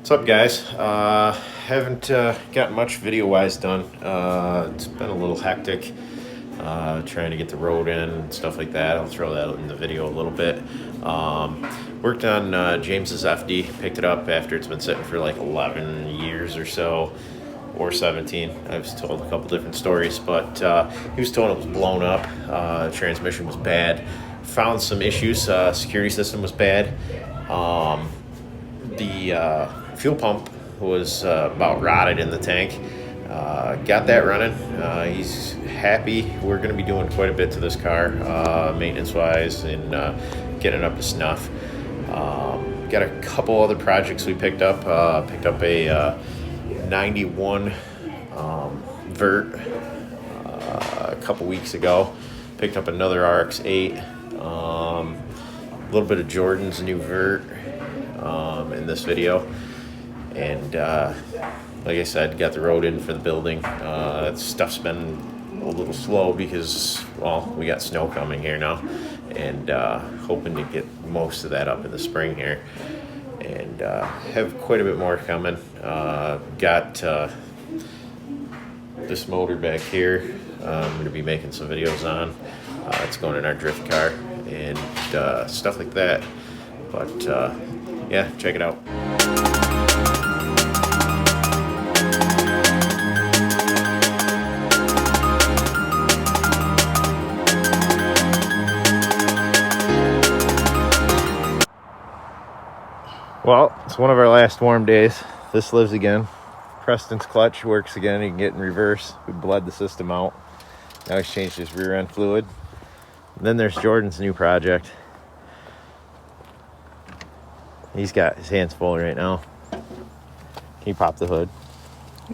What's up, guys? Haven't gotten much video-wise done. It's been a little hectic trying to get the road in and stuff like that. I'll throw that in the video a little bit. Worked on James's FD, picked it up after it's been sitting for like 11 years or so, or 17. I was told a couple different stories, but he was told it was blown up. Transmission was bad. Found some issues. Security system was bad. The fuel pump was about rotted in the tank. Got that running. He's happy. We're going to be doing quite a bit to this car, maintenance-wise, and getting up to snuff. Got a couple other projects we picked up. Picked up a 91 vert a couple weeks ago. Picked up another rx7. A little bit of Jordan's new vert in this video. And like I said, got the road in for the building. Stuff's been a little slow because, well, we got snow coming here now, and hoping to get most of that up in the spring here. And have quite a bit more coming. Got this motor back here. I'm going to be making some videos on. It's going in our drift car and stuff like that. But yeah, check it out. Well, it's one of our last warm days. This lives again. Preston's clutch works again. He can get in reverse. We bled the system out. Now he's changed his rear end fluid. And then there's Jordan's new project. He's got his hands full right now. Can you pop the hood?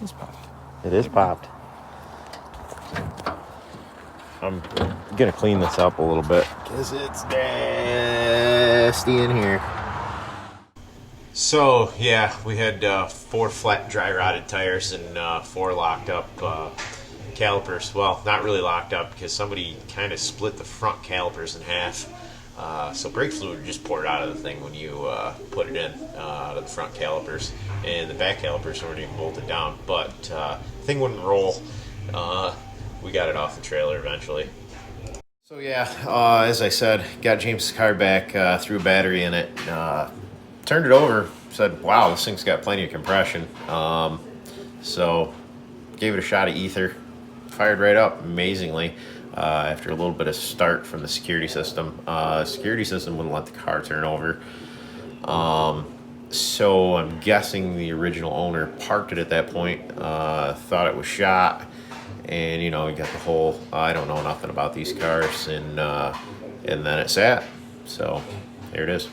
It's popped. It is popped. I'm gonna clean this up a little bit because it's nasty in here. So yeah, we had 4 flat dry rotted tires and 4 locked up calipers. Well, not really locked up because somebody kind of split the front calipers in half. So brake fluid just poured out of the thing when you put it in, out of the front calipers, and the back calipers weren't even bolted down. But the thing wouldn't roll. We got it off the trailer eventually. So yeah, as I said, got James' car back, threw a battery in it, turned it over, said, wow, this thing's got plenty of compression. So gave it a shot of ether, fired right up amazingly. After a little bit of start from the security system. Security system wouldn't let the car turn over. So I'm guessing the original owner parked it at that point, thought it was shot, and you know, we got the whole, I don't know nothing about these cars, and then it sat. So there it is.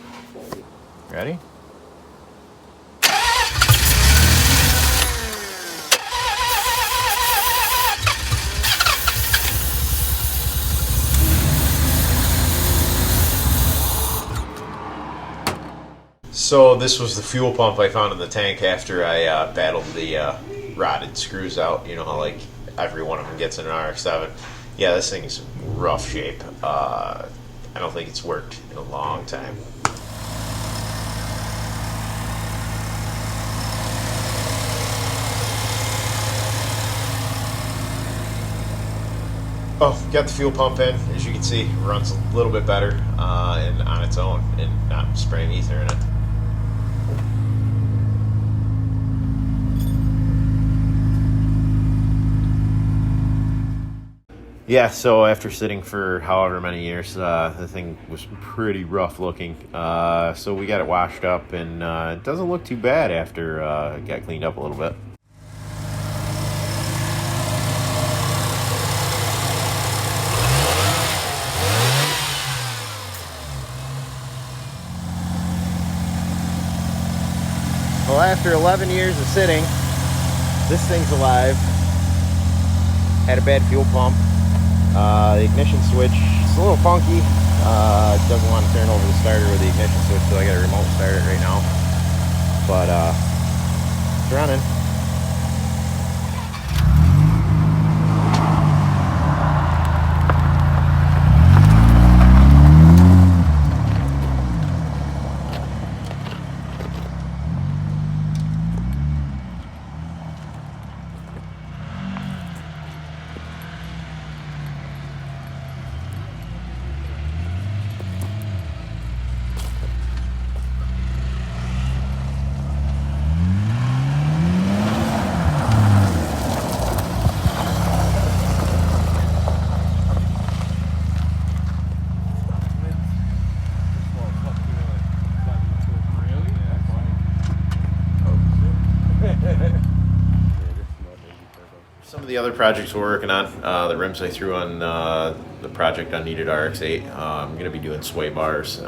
Ready? So this was the fuel pump I found in the tank after I battled the rotted screws out. You know how like every one of them gets in an rx7. Yeah, this thing's rough shape. I don't think it's worked in a long time. Oh, got the fuel pump in. As you can see, it runs a little bit better and on its own, and not spraying ether in it. Yeah, so after sitting for however many years, the thing was pretty rough looking. So we got it washed up, and it doesn't look too bad after it got cleaned up a little bit. Well, after 11 years of sitting, this thing's alive. Had a bad fuel pump. The ignition switch is a little funky. It doesn't want to turn over the starter with the ignition switch, so I got to remote start it right now. But it's running. Some of the other projects we're working on, the rims I threw on the project on needed rx7. I'm going to be doing sway bars,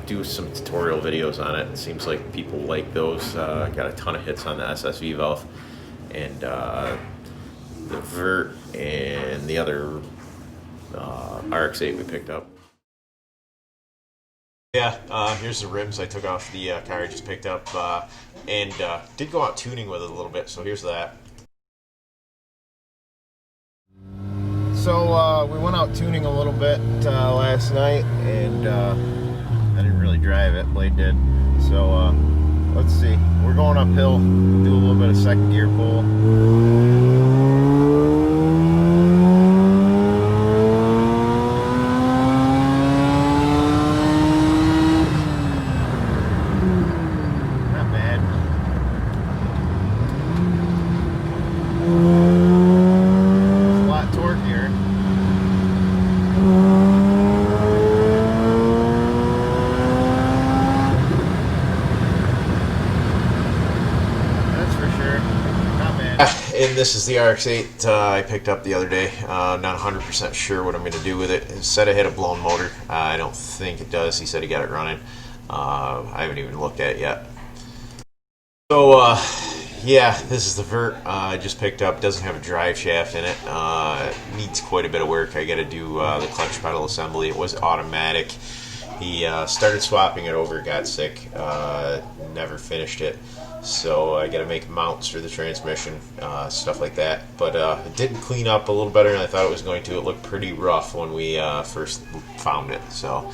do some tutorial videos on it. It seems like people like those. Got a ton of hits on the SSV valve and the vert and the other rx7 we picked up. Yeah, here's the rims I took off the car I just picked up, and did go out tuning with it a little bit, so here's that. So we went out tuning a little bit last night, and I didn't really drive it, Blade did. So let's see, we're going uphill, do a little bit of second gear pull. Not bad. It's a lot torqueier. And this is the RX-8 I picked up the other day. Not 100% sure what I'm going to do with it. It said it had a blown motor. I don't think it does. He said he got it running. I haven't even looked at it yet. So, yeah, this is the vert I just picked up. Doesn't have a drive shaft in it. Needs quite a bit of work. I got to do the clutch pedal assembly. It was automatic. He started swapping it over, got sick, never finished it. So I got to make mounts for the transmission, stuff like that. But it did clean up a little better than I thought it was going to. It looked pretty rough when we first found it. So